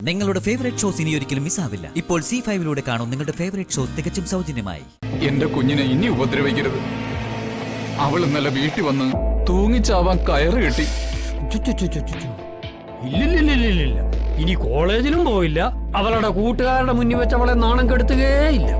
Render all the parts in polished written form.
നിങ്ങളുടെ favourite shows ഇനി ഒരിക്കലും മിസ്സാവില്ല. ഇപ്പോൾ C5 കാണും നിങ്ങളുടെ ഫേവറേറ്റ് ഷോസ് തികച്ചും സൗജന്യമായി. എന്റെ കുഞ്ഞിനെ ഇനി ഉപദ്രവിക്കരുത്. അവൾ ഇന്നലെ വീട്ടിൽ വന്ന് തൂങ്ങിച്ചാവാൻ കയറ് കെട്ടി. ഇല്ലില്ലില്ലില്ല, ഇനി കോളേജിലും പോയില്ല. അവളുടെ കൂട്ടുകാരുടെ മുന്നിൽ വെച്ച് അവളെ നാണം കെടുത്തുകയില്ല.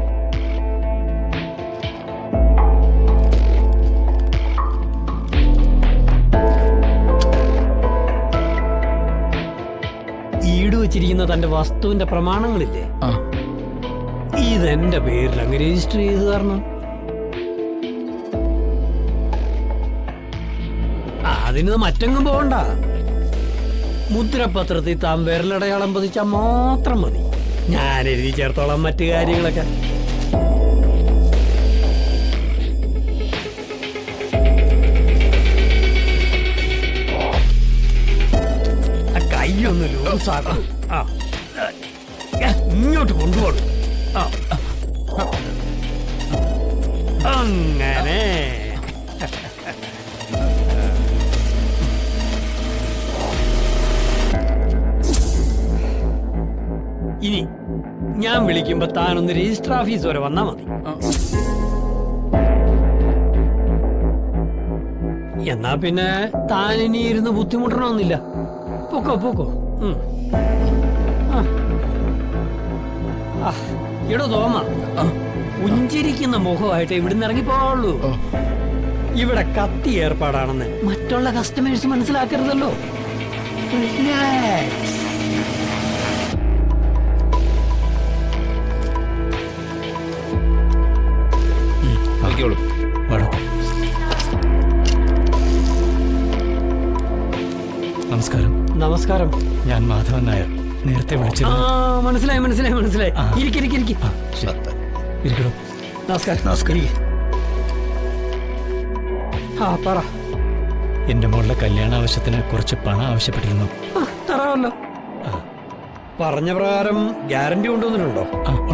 ഈട് വെച്ചിരിക്കുന്ന തന്റെ വസ്തുവിന്റെ പ്രമാണങ്ങളില്ലേ, ഇതെന്റെ പേരിൽ അങ്ങ് രജിസ്റ്റർ ചെയ്ത് തരണം. അതിന് മറ്റെങ്ങും പോകണ്ട. മുദ്രപത്രത്തിൽ താൻ വിരലടയാളം പതിച്ചാൽ മാത്രം മതി. ഞാൻ എഴുതി ചേർത്തോളാം മറ്റു കാര്യങ്ങളൊക്കെ. കൈയൊന്ന് ലൂസാക്കണം. ഇങ്ങോട്ട് കൊണ്ടുപോകണം. അങ്ങനെ ഇനി ഞാൻ വിളിക്കുമ്പോ താനൊന്ന് രജിസ്റ്റർ ഓഫീസ് വരെ വന്നാ മതി. എന്നാ പിന്നെ താൻ ഇനി ഇരുന്ന് ബുദ്ധിമുട്ടണമെന്നില്ല. പോക്കോ പോക്കോ. എടോ തോമ, പുഞ്ചിരിക്കുന്ന മുഖമായിട്ട് ഇവിടുന്ന് ഇറങ്ങിപ്പോവുള്ളൂ. ഇവിടെ കത്തി ഏർപ്പാടാണെന്ന് മറ്റുള്ള കസ്റ്റമേഴ്സ് മനസ്സിലാക്കരുതല്ലോ. നമസ്കാരം. നമസ്കാരം. ഞാൻ മാധവൻ നായർ. നേരത്തെ വിളിച്ചിരുന്നു. മനസ്സിലായി മനസ്സിലായി മനസ്സിലായി. ഇരിക്കണോ? നമസ്കാരം. നമസ്കാരം. പറ. എന്റെ മോളുടെ കല്യാണ ആവശ്യത്തിന് കുറച്ച് പണം ആവശ്യപ്പെട്ടിരുന്നു. തരാമല്ലോ. പറഞ്ഞ പ്രകാരം ഗ്യാരണ്ടി കൊണ്ടുവന്നിട്ടുണ്ടോ?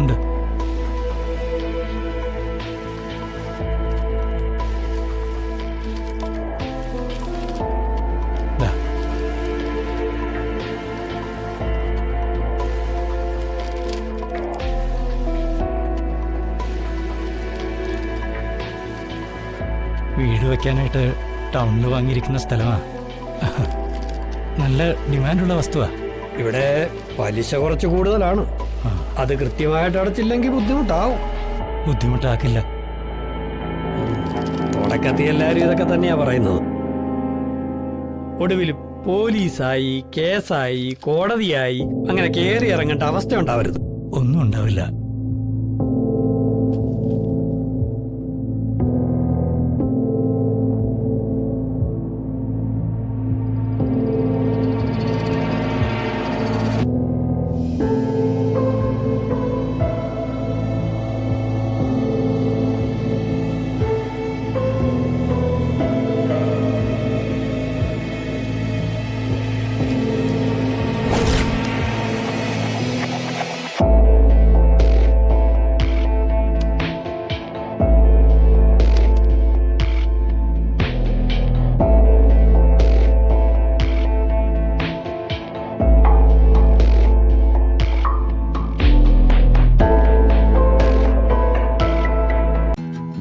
ഉണ്ട്. വീട് വെക്കാനായിട്ട് ടൗണിൽ വാങ്ങിയിരിക്കുന്ന സ്ഥലമാ. നല്ല ഡിമാൻഡുള്ള വസ്തുവാ. ഇവിടെ പലിശ കുറച്ച് കൂടുതലാണ്. അത് കൃത്യമായിട്ട് അടച്ചില്ലെങ്കിൽ ബുദ്ധിമുട്ടാവും. ബുദ്ധിമുട്ടാക്കില്ല. തുടക്കത്തിൽ എല്ലാവരും ഇതൊക്കെ തന്നെയാ പറയുന്നത്. ഒടുവിൽ പോലീസായി, കേസായി, കോടതിയായി, അങ്ങനെ കയറി ഇറങ്ങേണ്ട അവസ്ഥ ഉണ്ടാവരുത്. ഒന്നും ഉണ്ടാവില്ല.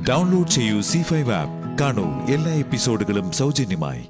ഡൗൺലോഡ് ചെയ്യൂ C5 ആപ്പ്. കാണൂ എല്ലാ എപ്പിസോഡുകളും സൗജന്യമായി.